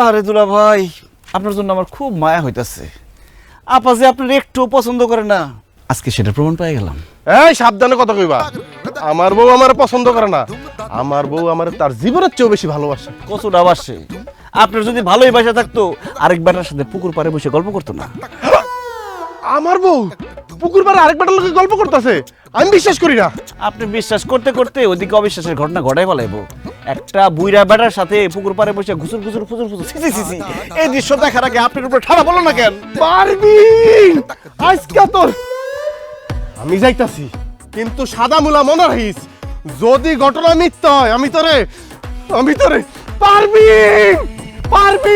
আরে দুলা ভাই, আপনার জন্য আমার খুব মায়া হইতাছে। আপা যে আপনার একটু পছন্দ করে না, আজকে সেটা প্রমাণ পেয়ে গেলাম। এই সাবধানে কথা কইবা। আমার বউ আমার পছন্দ করে না, আমার বউ আমার তার জীবনের চেয়েও বেশি ভালোবাসে। কচুটা বাসে। আপনার যদি ভালোই বাসা থাকতো, আরেক বেটার সাথে পুকুর পাড়ে বসে গল্প করতো না। আমার বউ পুকুর পাড়ে আরেক বেটার লোকে গল্প করতেছে? আমি বিশ্বাস করি না। আপনি বিশ্বাস করতে করতে ওদিকে অবিশ্বাসের ঘটনা ঘটাই ফেলাইবো। একটা বুইরা বেটার সাথে পুকুর পাড়ে বসে ঘুসুর ঘুসুর ফুসুর ফুসুর ছি ছি ছি ছি। এই দৃশ্য দেখার আগে আপনার উপরে ঠাড়া বলো না কেন? পারবি আজকে তোর আমি যাইতাছি, কিন্তু সাদা মুলা মনে রাখিস, যদি ঘটনা মিথ্যা হয় আমি তোরে পারবি পারবি।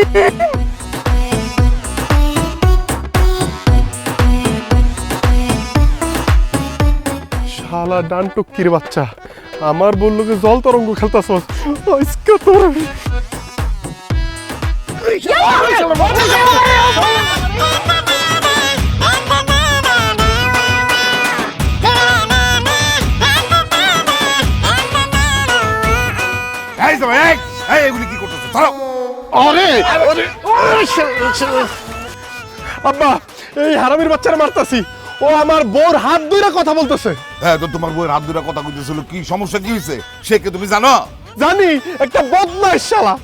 শালা ডানটুকির বাচ্চা, আমার বললো যে জল তরঙ্গ খেলতাছস, আজকে তোর এগুলি কি করতেছে? ধরো। আরে আব্বা, এই হারামির বাচ্চারা মারতাছি, ও আমার বউর হাত ধরে কথা বলতেছে। হ্যাঁ, তো তোমার বইয়ের হাত ধরে কথা কইতেছিল, কি সমস্যা কি হয়েছে? সে কে তুমি জানো? জানি, একটা বদমাইশ শালা।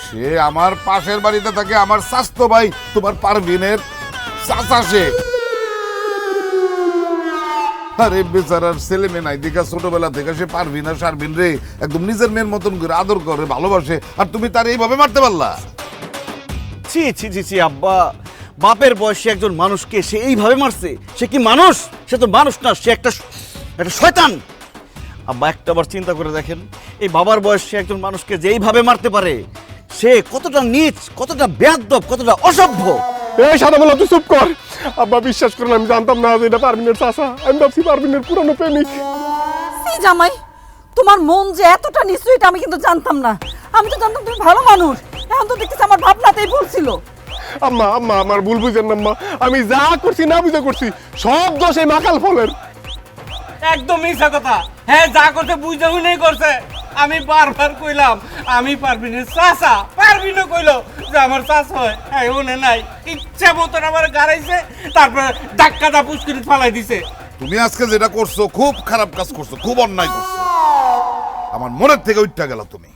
সে আমার পাশের বাড়িতে থাকে, আমার স্বাস্থ্য ভাই তোমার পারভিনের চাচা সে। আরে বেচারার ছেলে মেয়ে নাই দেখা ছোটবেলা থেকে সে পারভিন আর শারভিন রে একদম নিজের মেয়ের মতন করে আদর করে ভালোবাসে, আর তুমি তার এইভাবে মারতে পারলা? ছি ছি ছি ছি আব্বা, বাপের বয়সে একজন মানুষকে সে এইভাবে মারছে? সে কি মানুষ? সে তো মানুষ না, সে একটা শয়তান। আব্বা একটাবার চিন্তা করে দেখেন, এই বাবার বয়সে একজন মানুষকে যে এইভাবে মারতে পারে, সে কতটা নীচ, কতটা বেয়াদব, কতটা অসভ্য। এই সাদা বলা, তুই চুপ কর। আব্বা বিশ্বাস করেন, আমি জানতাম না যে এটা পারভিনের চাচা। আমি ভাবছি পারভিনের পুরানো প্রেমিক। জামাই, তোমার মন যে এতটা নিচু এটা আমি কিন্তু জানতাম না। আমি তো জানতাম তুমি ভালো মানুষ, এখন তো দেখতেছি আমার ভাবনাতেই ভুল ছিল। আম্মা আম্মা, আমার ভুল বুঝেন না আম্মা, আমি যা করছি না বুঝে করছি, সব দোষ এই মাকাল ফলের। একদম মিথ্যা কথা। হ্যাঁ, যা করতে বুঝতে শুনেই করছে। আমি বারবার কইলাম আমি পারবিনের চাচা, পারবিনও কইলো যে আমার চাচা হয়। হ্যাঁ, উনি নাই, ইচ্ছা মতন আমার গাড়াইছে, তারপরে ধাক্কা দা পুষ্করি ফালাই দিছে। তুমি আজকে যেটা করছো খুব খারাপ কাজ করছো, খুব অন্যায় করছো। আমার মনের থেকে উঠতে গেল। তুমি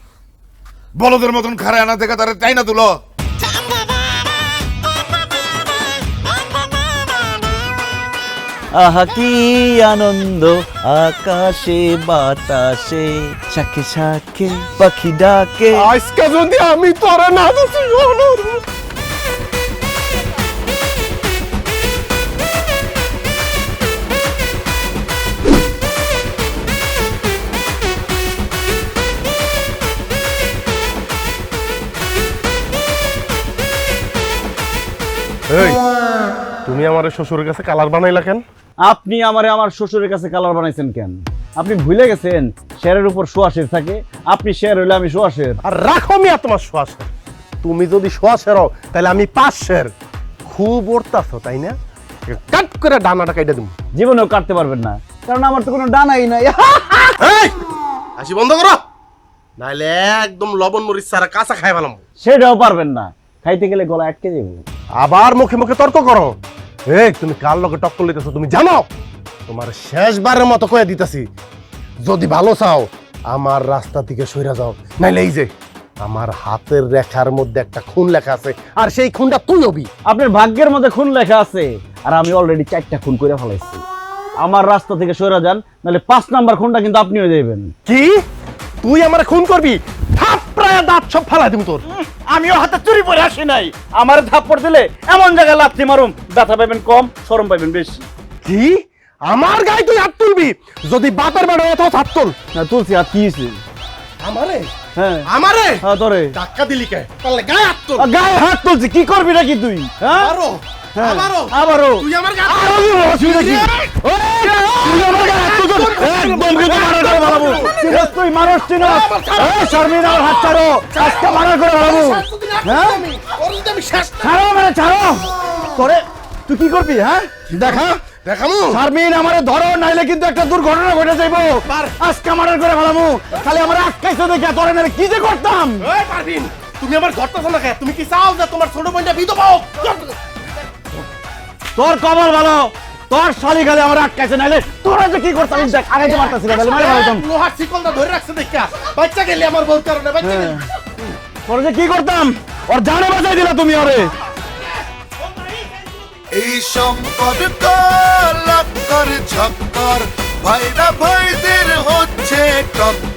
বলদের মতন খারে আনা থেকে তারে তাই না তুলো। আহা কি আনন্দ, আকাশে বাতাসে শাখে শাখে পাখি ডাকে। আজকে যদি আমি তোরা না দিছি, এই তুমি আমার শ্বশুরের কাছে কালার বানাইলা কেন? আপনি আমারে আমার শ্বশুরের কাছে কালার বানাইছেন কেন? আপনি ভুলে গেছেন শেরের উপর সোয়াশের থাকে। আপনি শের হইলে আমি সোয়াশের। আর রাখো মিয়া তোমার শ্বাসের। তুমি যদি শ্বাসের হও তাহলে আমি পাশের। খুব ওরতাছো তাই না? কাট করে ডানাটা কাইটা দিমু। জীবনেও কাটতে পারবেন না, কারণ আমার তো কোনো ডানাই নাই। এই হাসি বন্ধ করো, নাইলে একদম লবণ মরিচ সারা কাঁচা খাই ফেলাম। সেটাও পারবেন না, খাইতে গেলে গলা আটকে যাবো। আবার মুখে মুখে তর্ক করো। এই তুমি কার লগে টক্কর লইতেছো তুমি জানো? তোমার শেষবারের মতো কয়ে দিতেছি, যদি ভালো চাও আমার রাস্তা থেকে সইরা যাও, নাইলে এই যে আমার হাতের রেখার মধ্যে একটা খুন লেখা আছে, আর সেই খুনটা তুই হবি। আপনার ভাগ্যের মধ্যে খুন লেখা আছে, আর আমি অলরেডি 4টা খুন করে ফেলাইছি। আমার রাস্তা থেকে সরে যান, নাহলে 5 নাম্বার খুনটা কিন্তু আপনি হয়ে যাবেন। কি তুই আমার খুন করবি? থাপড়ায় দাঁত সব ফালাই দিম তোর। আমিও হাতে চুরি পরে আসি নাই। আমার থাপ্পড় দিলে এমন জায়গায় লাথি মারুম, ব্যথা পাইবেন কম, শরম পাইবেন বেশি। কি আমার গায়ে তুই হাত তুলবি? যদি বাপের বাড়ি অত হাত তুল। না তুলছি, হাত কি হয়েছে? আমারে হ্যাঁ আমারে হ্যাঁ তোরে ধাক্কা দিলি কে? তাহলে গায়ে হাত তুল। গায়ে হাত তুলছি, কি করবি নাকি তুই? হ্যাঁ আরো হ্যাঁ, আমারও আবারও তুই আমার গায়ে অসুবিধা কি? তুই আমার গায়ে হাত তুলছিস? একদম কিন্তু মারার করে ভালাবো। তুই মানুষ চিনস? শর্মিন আমার হাত ছাড়ো, আজকে মারার করে ভালাবো। হ্যাঁ ছাড়ো মানে ছাড়ো। তোরে তুই কি করবি? হ্যাঁ দেখা দেখামু শারমিন আমারে ধরো, নাইলে কিন্তু একটা দুর্ঘটনা ঘটে যাইবো। আজকে মারার করে ভালামু। খালি আমার আটকাইছো দেখে তোরে নারে কি যে করতাম। এই পারবিন তুমি আমার ঘরটা না কে? তুমি কি চাও যে তোমার ছোট বোনটা বিধবা হোক? তোর কবর ভালো, তোর শালি খালি আমার আটকাইছে, নাইলে তোরা যে কি করতাম দেখ, আগাইতে পারতাছি না, তাহলে মারা ফেলতাম। লোহার শিকলটা ধরে রাখছে দেখা বাচ্চা গেলে আমার বউর কারণে বাচ্চা গেলে। তোরা যে কি করতাম, ওর জানে বাঁচাই দিলা তুমি ওরে। এই সম্পদ লাক্কর ঝক্কর ভাইরা ভাইদের হচ্ছে টক্কর